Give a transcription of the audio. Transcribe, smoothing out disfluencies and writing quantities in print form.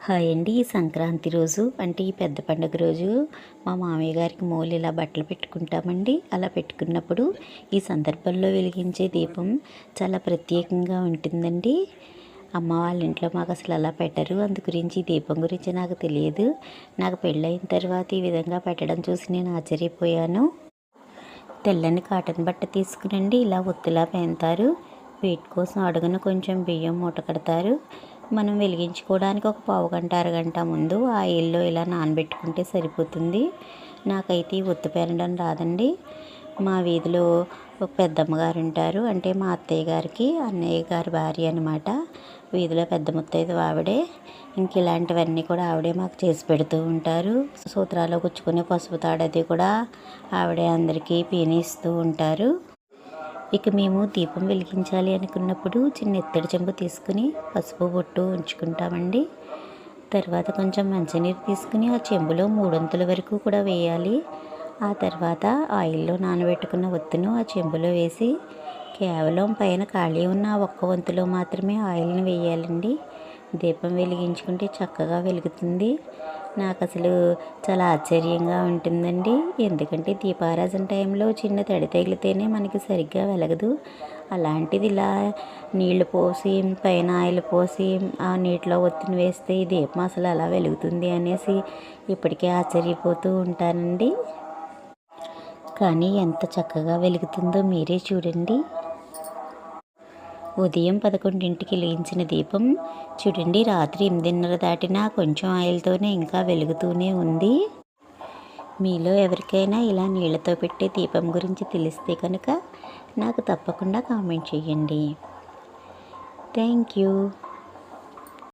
Hi అండి. ఈ సంక్రాంతి రోజు అంటే ఈ పెద్ద పండుగ రోజు మా మామయ్య గారికి మూలు ఇలా బట్టలు పెట్టుకుంటామండి. అలా పెట్టుకున్నప్పుడు ఈ సందర్భంలో వెలిగించే దీపం చాలా ప్రత్యేకంగా ఉంటుందండి. అమ్మ వాళ్ళ ఇంట్లో మాకు అసలు అలా పెట్టరు. అందు గురించి ఈ దీపం గురించి నాకు తెలియదు. నాకు పెళ్ళైన తర్వాత ఈ విధంగా పెట్టడం చూసి నేను ఆశ్చర్యపోయాను. తెల్లని కాటన్ బట్ట తీసుకునండి ఇలా ఒత్తులా పేంతారు. వీటి కోసం అడుగున కొంచెం బియ్యం మూట కడతారు. మనం వెలిగించుకోవడానికి ఒక పావుగంట అరగంట ముందు ఆయిల్లో ఇలా నానబెట్టుకుంటే సరిపోతుంది. నాకైతే ఈ ఒత్తు పేరడం రాదండి. మా వీధిలో ఒక పెద్దమ్మగారు ఉంటారు, అంటే మా అత్తయ్య గారికి అన్నయ్య గారి భార్య అనమాట. వీధిలో పెద్ద ముత్తైదు ఆవిడే. ఇంక ఇలాంటివన్నీ కూడా ఆవిడే మాకు చేసి పెడుతూ ఉంటారు. సూత్రాలు గుచ్చుకునే పసుపు తాడది కూడా ఆవిడే అందరికీ పీనిస్తూ ఉంటారు. ఇక మేము దీపం వెలిగించాలి అనుకున్నప్పుడు చిన్న ఇత్తడి చెంబు తీసుకుని పసుపు బొట్టు ఉంచుకుంటామండి. తర్వాత కొంచెం మంచినీరు తీసుకుని ఆ చెంబులో 3 వంతుల వరకు కూడా వేయాలి. ఆ తర్వాత ఆయిల్లో నానబెట్టుకున్న ఒత్తును ఆ చెంబులో వేసి కేవలం పైన ఖాళీ ఉన్న ఒక్క వంతులో మాత్రమే ఆయిల్ని వేయాలండి. దీపం వెలిగించుకుంటే చక్కగా వెలుగుతుంది. నాకు అసలు చాలా ఆశ్చర్యంగా ఉంటుందండి. ఎందుకంటే దీపారాధన టైంలో చిన్న తడి తగిలితేనే మనకి సరిగ్గా వెలగదు. అలాంటిది ఇలా నీళ్లు పోసి పైన ఆయిల్ పోసి ఆ నీటిలో ఒత్తిని వేస్తే ఈ దీపం అసలు అలా వెలుగుతుంది అనేసి ఇప్పటికే ఆశ్చర్యపోతూ ఉంటానండి. కానీ ఎంత చక్కగా వెలుగుతుందో మీరే చూడండి. ఉదయం 11ంటికి వెలిగించిన దీపం చూడండి రాత్రి 8:30 దాటినా కొంచెం ఆయిల్తోనే ఇంకా వెలుగుతూనే ఉంది. మీలో ఎవరికైనా ఇలా నీళ్ళతో పెట్టే దీపం గురించి తెలిస్తే కనుక నాకు తప్పకుండా కామెంట్ చేయండి. Thank you.